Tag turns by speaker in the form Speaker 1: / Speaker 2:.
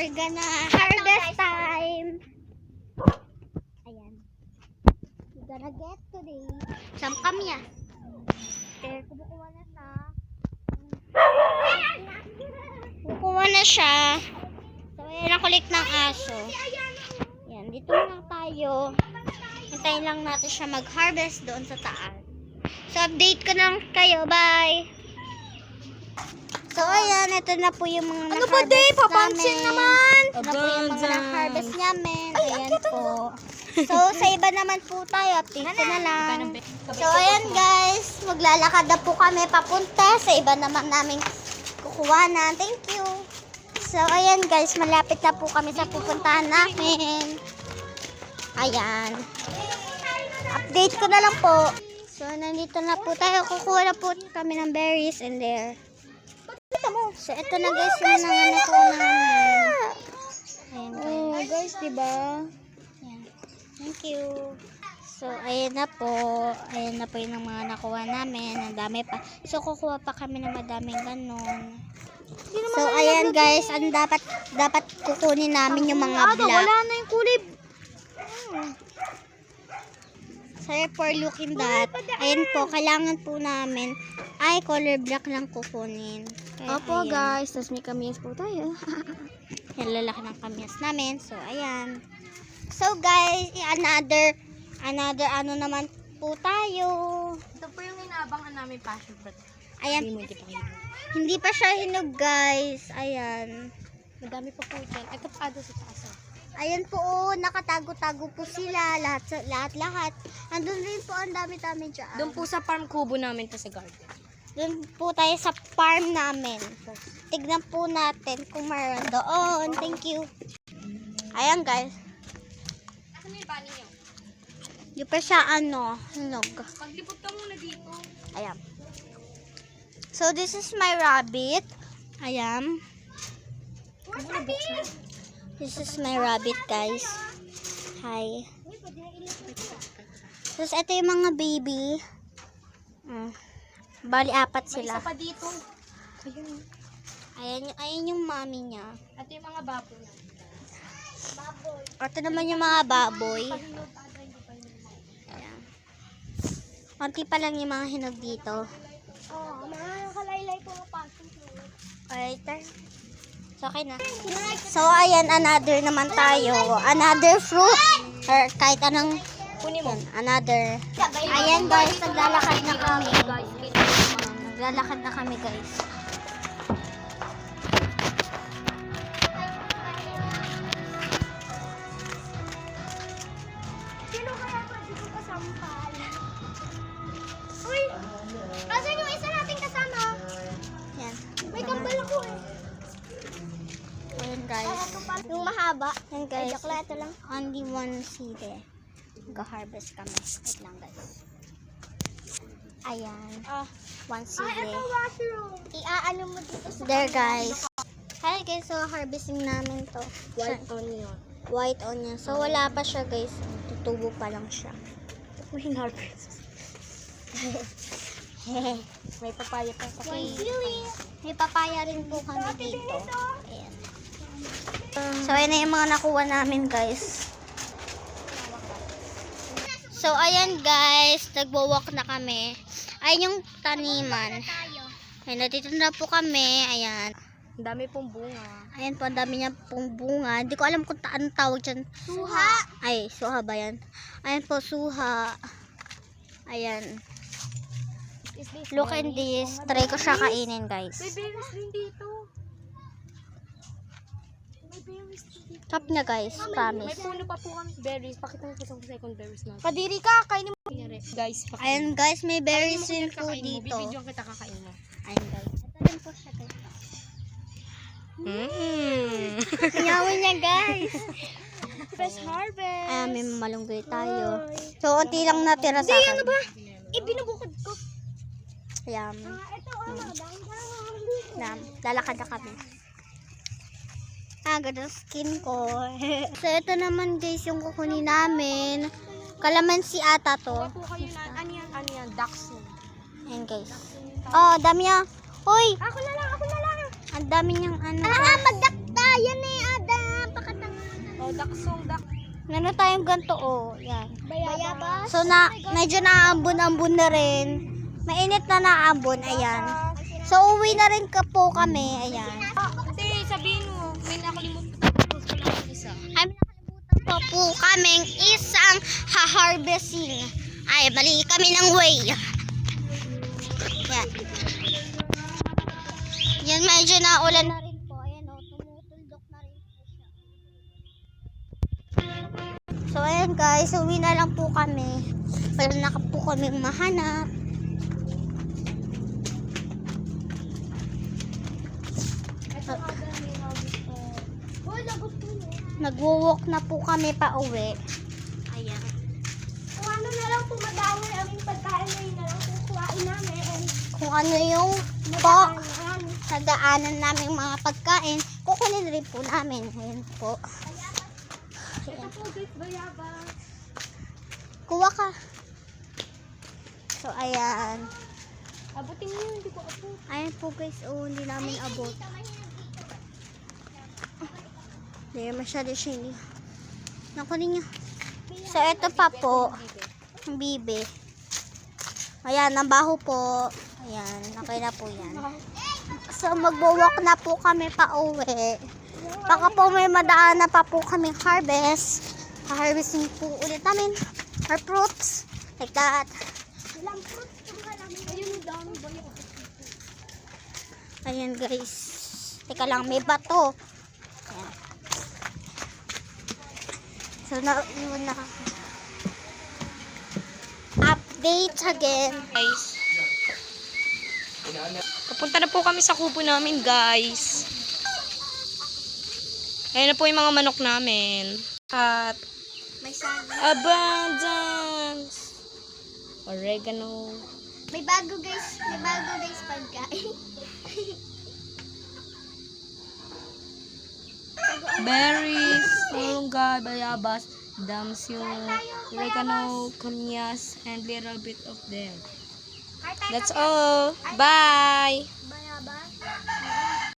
Speaker 1: we're gonna harvest time. Ayan. We're gonna get today. Saan kami ah? Okay, kumukuha na siya. Kumukuha na siya. So, ayan ang kulik ng aso. Ayan, dito lang tayo. Hintayin lang natin siya mag-harvest doon sa taas. So, update ko lang kayo. Bye! So, ayan. Ito na po yung mga na-harvest namin.
Speaker 2: naman!
Speaker 1: Ito na po yung mga na-harvest namin. Ayan po. So, sa iba naman po tayo. Update ko na lang. So, ayan guys. Maglalakad na po kami papunta. Sa iba naman namin kukuha na. Thank you. So, ayan guys. Malapit na po kami sa pupuntahan namin. Ayan. Update ko na lang po. So, nandito na po tayo. Kukuha na po kami ng berries in there. So, ito na guys yung mga nakuha namin. Ayan guys.
Speaker 2: Oh, guys, diba?
Speaker 1: Ayan. Thank you. So, ayan na po. Ayan na po yung mga nakuha namin. Ang dami pa. So, kukuha pa kami ng madaming ganon. So, ayan guys. Ang dapat kukunin namin yung mga black.
Speaker 2: Wala na yung kulay.
Speaker 1: Sorry for looking that. Ayan po, kailangan po namin ay color black lang kukunin. Kaya,
Speaker 2: Opo,
Speaker 1: ayan.
Speaker 2: guys. Tapos may kamias po tayo.
Speaker 1: Yan, lalaki ng kamyas namin. So, ayan. So, guys, another ano naman po tayo.
Speaker 2: Ito po yung inaabangan namin passion fruit.
Speaker 1: Ayan. Hindi pa siya hinog, guys. Ayan.
Speaker 2: Madami pa po dyan. Ito pa doon sa taas.
Speaker 1: Ayan po, nakatago-tago po sila. Lahat. Andun rin po, ang dami-dami dyan.
Speaker 2: Doon po sa farm kubo namin to sa garden.
Speaker 1: Doon po tayo sa farm namin. Tignan po natin kung mayroon doon. Thank you. Ayan, guys.
Speaker 2: Asan yung bunny nyo?
Speaker 1: Di pa siya, hinog.
Speaker 2: Paglipot ka muna dito.
Speaker 1: Ayan. So, this is my rabbit. Ayan. This is my rabbit, guys. Hi. Tapos, ito yung mga baby. Bali, 4 sila.
Speaker 2: Isa pa dito.
Speaker 1: Ayan yung mommy niya.
Speaker 2: Ito yung mga baboy.
Speaker 1: Ito naman yung mga baboy. Ayan. Konti pa lang yung mga hinog dito.
Speaker 2: Mga kalaylay po ang passion fruit.
Speaker 1: Alright. So, okay na. So, ayan, another naman tayo. Another fruit. Or kahit anong,
Speaker 2: Kunin mo.
Speaker 1: another. Ayan, guys, naglalakad na kami. Naglalakad na kami, guys.
Speaker 2: Sino kaya pwede ko kasampal?
Speaker 1: Uy! Asan yung isa nating kasama? Yan.
Speaker 2: May kambal ako eh.
Speaker 1: Ayan, guys.
Speaker 2: Yung mahaba.
Speaker 1: Ayan, guys.
Speaker 2: Ito lang.
Speaker 1: Only one seed eh. Go-harvest kami. Wait lang, guys. Ayan. One seed eh.
Speaker 2: washroom.
Speaker 1: Iaano mo dito sa there, guys. Hi, guys. So, harvesting namin to.
Speaker 2: White onion.
Speaker 1: White onion. So, wala pa siya, guys. Tutubo pa lang siya.
Speaker 2: May harvest. May papaya pa sa
Speaker 1: May papaya rin po kami dito. Ayan. So, ayan na yung mga nakuha namin, guys. So, ayan, guys. Nagwo-walk na kami. Ayan yung taniman. Ayan, nandito na po kami. Ayan.
Speaker 2: Ang dami pong bunga.
Speaker 1: Ayan po, ang dami niya pong bunga. Hindi ko alam kung anong tawag dyan.
Speaker 2: Suha!
Speaker 1: Ay, suha ba yan? Ayan po, suha. Ayan.
Speaker 2: Is this
Speaker 1: Look at this. Try ko siya kainin, guys.
Speaker 2: May berries din dito. May berries din dito.
Speaker 1: Chop niya, guys.
Speaker 2: May
Speaker 1: Promise.
Speaker 2: puno pa po kami berries. Pakita mo po sa second berries natin.
Speaker 3: Kadiri ka, kainin mo.
Speaker 2: Guys, pakita
Speaker 1: Ayan, guys. May berries
Speaker 2: mo
Speaker 1: rin po dito.
Speaker 2: Bibidyo kita kakain mo.
Speaker 1: Ayan, guys. Ito rin po siya, guys. Kanyawin niya, guys.
Speaker 3: Fresh harvest.
Speaker 1: Ayan, may malunggay tayo. So, unti lang natira sa akin.
Speaker 3: Ano ba? Ibinubukod ko.
Speaker 1: Ayan.
Speaker 3: Ito,
Speaker 1: Lalakad na kami. Ganda skin ko. So, ito naman, guys, yung kukunin namin. Kalamansi ata to.
Speaker 2: Po kayo na, ano yan, dachshund.
Speaker 1: Ayan, guys. Oh, dami niya. Hoy!
Speaker 3: Ako na lang.
Speaker 1: Ang dami niyang ano.
Speaker 3: Magdakta. Yan eh, Ada.
Speaker 2: Oh, daksong,
Speaker 1: Meron tayong ganito, oh. Yan.
Speaker 3: Bayabas.
Speaker 1: So, medyo naambon-ambon na rin. Mainit na naambon, ayan. So, uwi na rin po kami, ayan.
Speaker 2: Hindi, sabihin mo. May nakalimutan ko sa lang isa.
Speaker 1: Ay, nakalimutan po kaming isang ha-harvesting. Ay, mali kami ng way. Yan. Yan, medyo naulan na rin po. Ayan, oh, tumutuldok na rin po siya. So, ayan guys, uwi na lang po kami. Wala na po kami mahanap. Nagwo-walk na po kami pa uwi. Ayan.
Speaker 3: Kung ano na lang po mag-aaway aming pagkain na yun na lang kukuhain namin.
Speaker 1: Kung ano yung po sa daanan naming mga pagkain, kukunin rin po namin. Ayan po.
Speaker 3: Ito po guys, bayabas.
Speaker 1: Kuha ka. So, ayan.
Speaker 3: Abutin mo yun, hindi ko abot.
Speaker 1: Ayan po guys, oh, hindi namin abot. Hindi, masyado siya hindi. Nakunin niyo. So, ito pa po. Ang bibe. Ayan, ang baho po. Ayan, okay na po yan. So, magbo-walk na po kami pa uwi. Baka po may madaan na pa po kaming harvest. Harvesting po ulit namin. Our fruits. Like that.
Speaker 3: Walang fruit yung namin. Ayun, dami ba yun?
Speaker 1: Ayan guys. Teka lang, may bato. Ayan. So, yun na. Update again.
Speaker 2: Guys. Papunta na po kami sa kubo namin, guys. Ayan na po yung mga manok namin. At
Speaker 1: May sana.
Speaker 2: abundance. Oregano.
Speaker 1: May bago guys. May bago guys pagkain.
Speaker 2: Berries, malunggay, bayabas, damsyon, oregano, kamyas, and little bit of them. That's all. Bye!